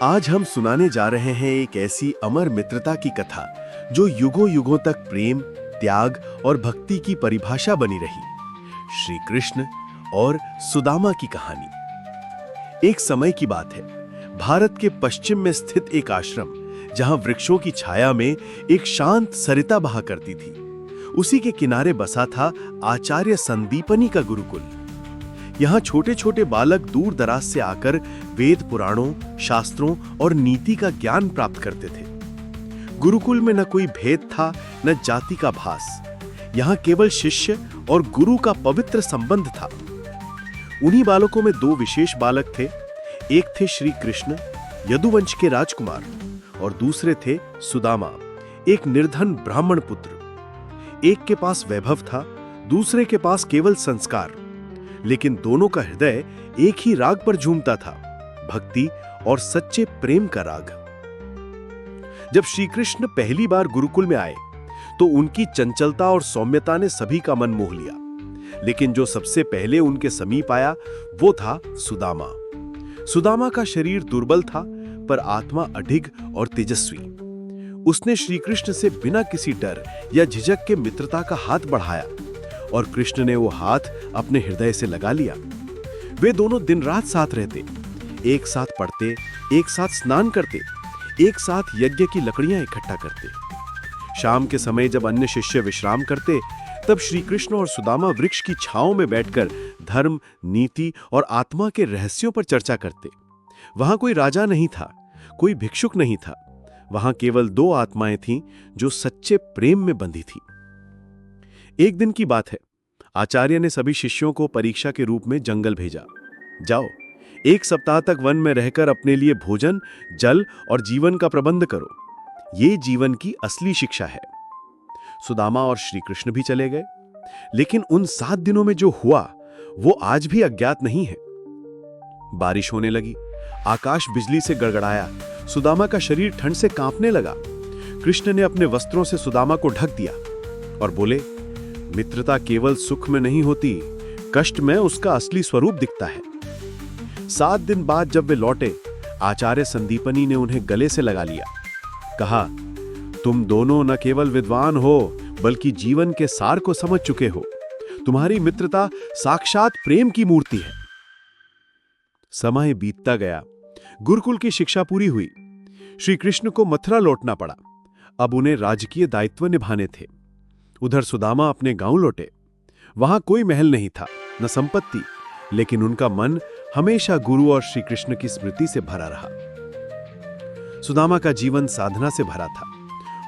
आज हम सुनाने जा रहे हैं एक ऐसी अमर मित्रता की कथा जो युगों युगों तक प्रेम, त्याग और भक्ति की परिभाषा बनी रही। श्री कृष्ण और सुदामा की कहानी। एक समय की बात है, भारत के पश्चिम में स्थित एक आश्रम, जहां वृक्षों की छाया में एक शांत सरिता बहा करती थी। उसी के किनारे बसा था आचार्य संदीपनी का गुरुकुल। यहाँ छोटे छोटे बालक दूर दराज से आकर वेद पुराणों, शास्त्रों और नीति का ज्ञान प्राप्त करते थे। गुरुकुल में न कोई भेद था, न जाति का भास। यहाँ केवल शिष्य और गुरु का पवित्र संबंध था। उन्हीं बालकों में दो विशेष बालक थे। एक थे श्री कृष्ण, यदुवंश के राजकुमार, और दूसरे थे सुदामा, एक निर्धन ब्राह्मण पुत्र। एक के पास वैभव था, दूसरे के पास केवल संस्कार, लेकिन दोनों का हृदय एक ही राग पर झूमता था, भक्ति और सच्चे प्रेम का राग। जब श्री कृष्ण पहली बार गुरुकुल में आए तो उनकी चंचलता और सौम्यता ने सभी का मन मोह लिया। लेकिन जो सबसे पहले उनके समीप आया वो था सुदामा। सुदामा का शरीर दुर्बल था, पर आत्मा अडिग और तेजस्वी। उसने श्री कृष्ण से बिना किसी डर या झिझक के मित्रता का हाथ बढ़ाया और कृष्ण ने वो हाथ अपने हृदय से लगा लिया। वे दोनों दिन रात साथ रहते, एक साथ पढ़ते, एक साथ स्नान करते, एक साथ यज्ञ की लकड़ियां इकट्ठा करते। शाम के समय जब अन्य शिष्य विश्राम करते, तब श्री कृष्ण और सुदामा वृक्ष की छांव में बैठकर धर्म, नीति और आत्मा के रहस्यों पर चर्चा करते। वहां कोई राजा नहीं था, कोई भिक्षुक नहीं था। वहां केवल दो आत्माएं थीं जो सच्चे प्रेम में बंधी थी। एक दिन की बात है, आचार्य ने सभी शिष्यों को परीक्षा के रूप में जंगल भेजा। जाओ, एक सप्ताह तक वन में रहकर अपने लिए भोजन, जल और जीवन का प्रबंध करो। ये जीवन की असली शिक्षा है। सुदामा और श्री कृष्ण भी चले गए, लेकिन उन 7 दिनों में जो हुआ वो आज भी अज्ञात नहीं है। बारिश होने लगी, आकाश बिजली से गड़गड़ाया, सुदामा का शरीर ठंड से कांपने लगा। कृष्ण ने अपने वस्त्रों से सुदामा को ढक दिया और बोले, मित्रता केवल सुख में नहीं होती, कष्ट में उसका असली स्वरूप दिखता है। 7 दिन बाद जब वे लौटे, आचार्य संदीपनी ने उन्हें गले से लगा लिया। कहा, तुम दोनों न केवल विद्वान हो, बल्कि जीवन के सार को समझ चुके हो। तुम्हारी मित्रता साक्षात प्रेम की मूर्ति है। समय बीतता गया, गुरुकुल की शिक्षा पूरी हुई। श्री कृष्ण को मथुरा लौटना पड़ा। अब उन्हें राजकीय दायित्व निभाने थे। उधर सुदामा अपने गांव लौटे। वहां कोई महल नहीं था, न संपत्ति, लेकिन उनका मन हमेशा गुरु और श्री कृष्ण की स्मृति से भरा रहा। सुदामा का जीवन साधना से भरा था।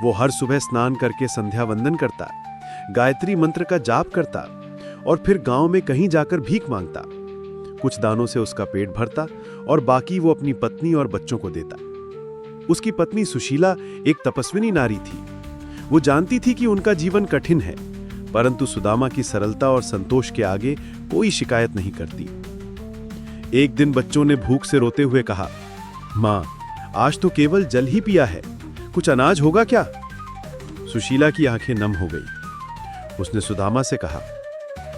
वो हर सुबह स्नान करके संध्या वंदन करता, गायत्री मंत्र का जाप करता और फिर गांव में कहीं जाकर भीख मांगता। कुछ दानों से उसका पेट भरता और बाकी वो अपनी पत्नी और बच्चों को देता। उसकी पत्नी सुशीला एक तपस्विनी नारी थी। वो जानती थी कि उनका जीवन कठिन है, परंतु सुदामा की सरलता और संतोष के आगे कोई शिकायत नहीं करती। एक दिन बच्चों ने भूख से रोते हुए कहा, मां, आज तो केवल जल ही पिया है, कुछ अनाज होगा क्या? सुशीला की आंखें नम हो गई। उसने सुदामा से कहा,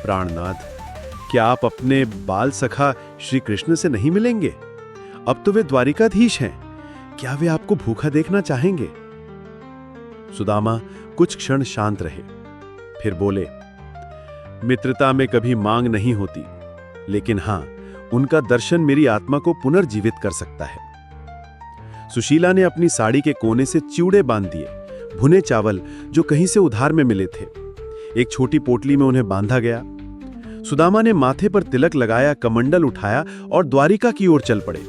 प्राणनाथ, क्या आप अपने बाल सखा श्री कृष्ण से नहीं मिलेंगे? अब तो वे द्वारिकाधीश हैं, क्या वे आपको भूखा देखना चाहेंगे? सुदामा कुछ क्षण शांत रहे, फिर बोले, मित्रता में कभी मांग नहीं होती, लेकिन हां, उनका दर्शन मेरी आत्मा को पुनर्जीवित कर सकता है। सुशीला ने अपनी साड़ी के कोने से चिवड़े बांध दिए, भुने चावल जो कहीं से उधार में मिले थे। एक छोटी पोटली में उन्हें बांधा गया। सुदामा ने माथे पर तिलक लगाया, कमंडल उठाया और द्वारिका की ओर चल पड़े।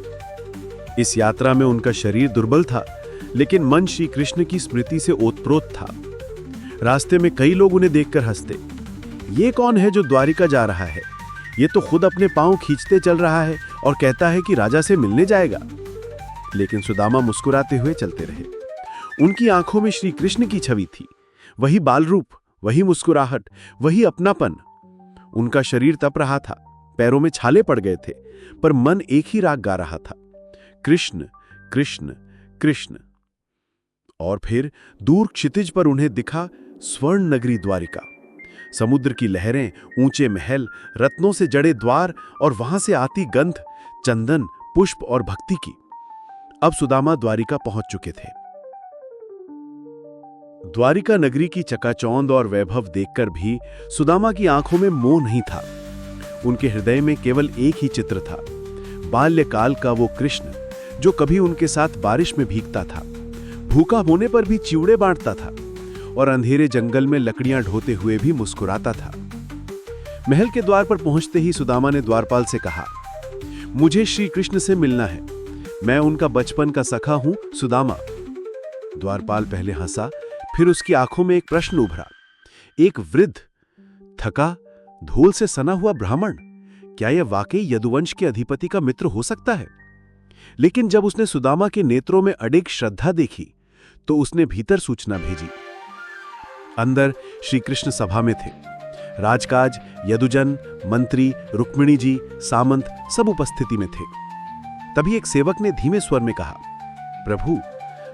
इस यात्रा में उनका शरीर दुर्बल था, लेकिन मन श्री कृष्ण की स्मृति से ओतप्रोत था। रास्ते में कई लोग उन्हें देखकर हंसते। ये कौन है जो द्वारिका जा रहा है? ये तो खुद अपने पांव खींचते चल रहा है और कहता है कि राजा से मिलने जाएगा। लेकिन सुदामा मुस्कुराते हुए चलते रहे। उनकी आंखों में श्री कृष्ण की छवि थी, वही बाल रूप, वही मुस्कुराहट, वही अपनापन। उनका शरीर तप रहा था, पैरों में छाले पड़ गए थे, पर मन एक ही राग गा रहा था, कृष्ण कृष्ण कृष्ण। और फिर दूर क्षितिज पर उन्हें दिखा स्वर्ण नगरी द्वारिका। समुद्र की लहरें, ऊंचे महल, रत्नों से जड़े द्वार और वहां से आती गंध, चंदन, पुष्प और भक्ति की। अब सुदामा द्वारिका पहुंच चुके थे। द्वारिका नगरी की चकाचौंध और वैभव देखकर भी सुदामा की आंखों में मोह नहीं था। उनके हृदय में केवल एक ही चित्र था, बाल्यकाल का वो कृष्ण जो कभी उनके साथ बारिश में भीगता था, भूखा होने पर भी चिवड़े बांटता था और अंधेरे जंगल में लकड़ियां ढोते हुए भी मुस्कुराता था। महल के द्वार पर पहुंचते ही सुदामा ने द्वारपाल से कहा, मुझे श्री कृष्ण से मिलना है, मैं उनका बचपन का सखा हूं सुदामा। द्वारपाल पहले हंसा, फिर उसकी आंखों में एक प्रश्न उभरा। एक वृद्ध, थका, धूल से सना हुआ ब्राह्मण, क्या यह वाकई यदुवंश के अधिपति का मित्र हो सकता है? लेकिन जब उसने सुदामा के नेत्रों में अडिग श्रद्धा देखी तो उसने भीतर सूचना भेजी। अंदर श्री कृष्ण सभा में थे। राजकाज, यदुजन, मंत्री, रुक्मिणी जी, सामंत सब उपस्थिति में थे। तभी एक सेवक ने धीमे स्वर में कहा, प्रभु,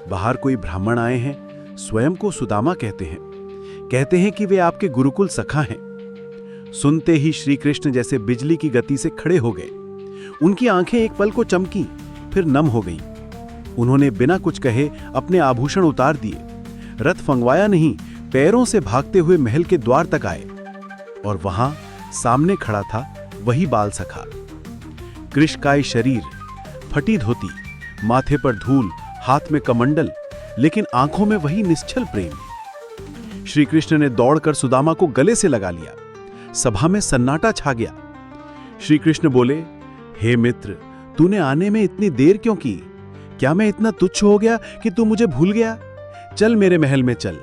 बाहर कोई ब्राह्मण आए हैं, स्वयं को सुदामा कहते हैं कि वे आपके गुरुकुल सखा हैं। सुनते ही श्री कृष्ण जैसे बिजली की गति से खड़े हो गए। उनकी आंखें एक पल को चमकी, फिर नम हो गईं। उन्होंने बिना कुछ कहे अपने आभूषण उतार दिए, रथ फंगवाया नहीं, पैरों से भागते हुए महल के द्वार तक आए और वहां सामने खड़ा था वही बाल सखा। कृशकाय शरीर, फटी धोती, माथे पर धूल, हाथ में कमंडल, लेकिन आंखों में वही निश्चल प्रेम। श्री कृष्ण ने दौड़कर सुदामा को गले से लगा लिया। सभा में सन्नाटा छा गया। श्री कृष्ण बोले, हे मित्र, तूने आने में इतनी देर क्यों की? क्या मैं इतना तुच्छ हो गया कि तू मुझे भूल गया? चल मेरे महल में चल,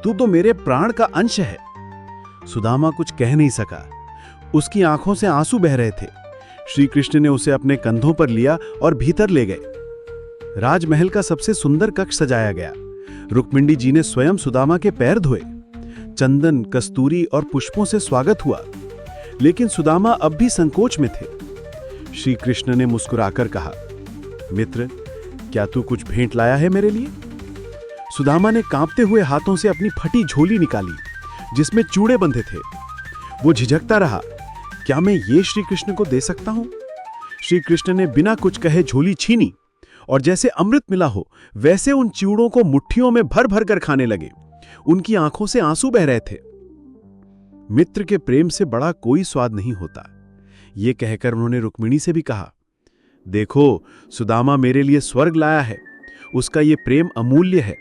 तू तो मेरे प्राण का अंश है। सुदामा कुछ कह नहीं सका। उसकी आंखों से आंसू बह रहे थे। श्री कृष्ण ने उसे अपने कंधों पर लिया और भीतर ले गए। राजमहल का सबसे सुंदर कक्ष सजाया गया। रुक्मिणी जी ने स्वयं सुदामा के पैर धोए। चंदन, कस्तूरी और पुष्पों से स्वागत हुआ, लेकिन सुदामा अब भी संकोच में थे। श्री कृष्ण ने मुस्कुराकर कहा, मित्र, क्या तू कुछ भेंट लाया है मेरे लिए? सुदामा ने कांपते हुए हाथों से अपनी फटी झोली निकाली जिसमें चूड़े बंधे थे। वो झिझकता रहा, क्या मैं ये श्री कृष्ण को दे सकता हूं? श्री कृष्ण ने बिना कुछ कहे झोली छीनी और जैसे अमृत मिला हो वैसे उन चिवड़ों को मुट्ठियों में भर भर कर खाने लगे। उनकी आंखों से आंसू बह रहे थे। मित्र के प्रेम से बड़ा कोई स्वाद नहीं होता, ये कहकर उन्होंने रुक्मिणी से भी कहा, देखो, सुदामा मेरे लिए स्वर्ग लाया है, उसका ये प्रेम अमूल्य है।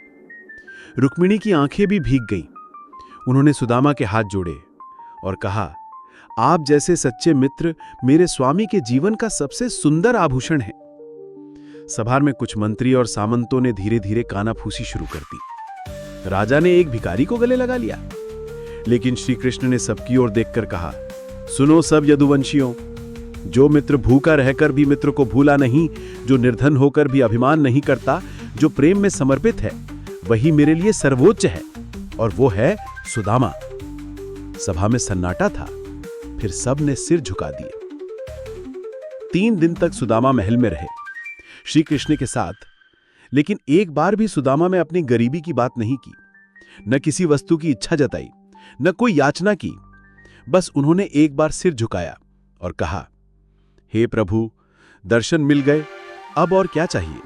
रुक्मिणी की आंखें भी भीग गईं। उन्होंने सुदामा के हाथ जोड़े और कहा, आप जैसे सच्चे मित्र मेरे स्वामी के जीवन का सबसे सुंदर आभूषण है। सभा में कुछ मंत्री और सामंतों ने धीरे धीरे कानाफूसी शुरू कर दी। राजा ने एक भिखारी को गले लगा लिया, लेकिन श्री कृष्ण ने सबकी ओर देखकर कहा, सुनो सब यदुवंशियों, जो मित्र भूखा रहकर भी मित्र को भूला नहीं, जो निर्धन होकर भी अभिमान नहीं करता, जो प्रेम में समर्पित है, वही मेरे लिए सर्वोच्च है, और वो है सुदामा। सभा में सन्नाटा था, फिर सब ने सिर झुका दिए। 3 दिन तक सुदामा महल में रहे श्री कृष्ण के साथ, लेकिन एक बार भी सुदामा में अपनी गरीबी की बात नहीं की, न किसी वस्तु की इच्छा जताई, न कोई याचना की। बस उन्होंने एक बार सिर झुकाया और कहा, हे प्रभु, दर्शन मिल गए, अब और क्या चाहिए?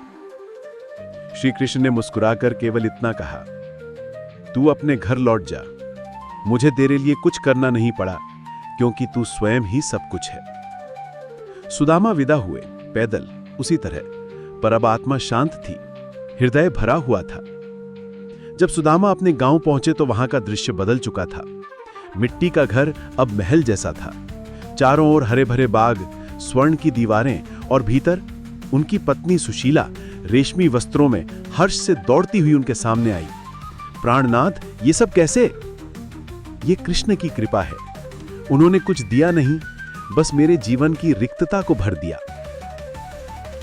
श्री कृष्ण ने मुस्कुराकर केवल इतना कहा, तू अपने घर लौट जा, मुझे तेरे लिए कुछ करना नहीं पड़ा, क्योंकि तू स्वयं ही सब कुछ है। सुदामा विदा हुए, पैदल, उसी तरह, पर अब आत्मा शांत थी, हृदय भरा हुआ था। जब सुदामा अपने गांव पहुंचे तो वहां का दृश्य बदल चुका था। मिट्टी का घर अब महल जैसा था। चारों ओर हरे भरे बाग, स्वर्ण की दीवारें और भीतर उनकी पत्नी सुशीला रेशमी वस्त्रों में हर्ष से दौड़ती हुई उनके सामने आई। प्राणनाथ, ये सब कैसे? ये कृष्ण की कृपा है। उन्होंने कुछ दिया नहीं, बस मेरे जीवन की रिक्तता को भर दिया।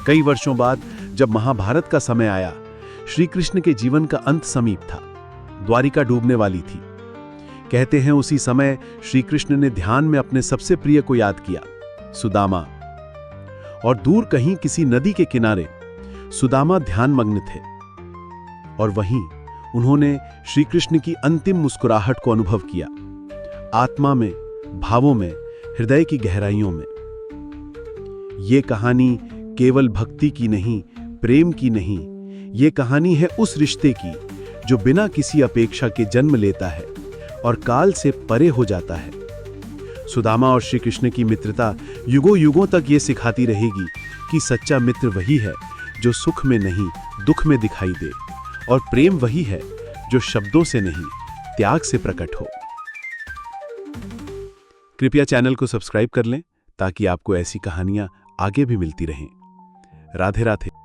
कई वर्षों बाद जब महाभारत का समय आया, श्री कृष्ण के जीवन का अंत समीप था। द्वारिका डूबने वाली थी। कहते हैं उसी समय श्री कृष्ण ने ध्यान में अपने सबसे प्रिय को याद किया, सुदामा। और दूर कहीं किसी नदी के किनारे सुदामा ध्यानमग्न थे, और वहीं उन्होंने श्री कृष्ण की अंतिम मुस्कुराहट को अनुभव किया, आत्मा में, भावों में, हृदय की गहराइयों में। ये कहानी केवल भक्ति की नहीं, प्रेम की नहीं, ये कहानी है उस रिश्ते की जो बिना किसी अपेक्षा के जन्म लेता है और काल से परे हो जाता है। सुदामा और श्री कृष्ण की मित्रता युगों युगों तक ये सिखाती रहेगी कि सच्चा मित्र वही है जो सुख में नहीं दुख में दिखाई दे, और प्रेम वही है जो शब्दों से नहीं त्याग से प्रकट हो। कृपया चैनल को सब्सक्राइब कर लें ताकि आपको ऐसी कहानियां आगे भी मिलती रहें। राधे राधे।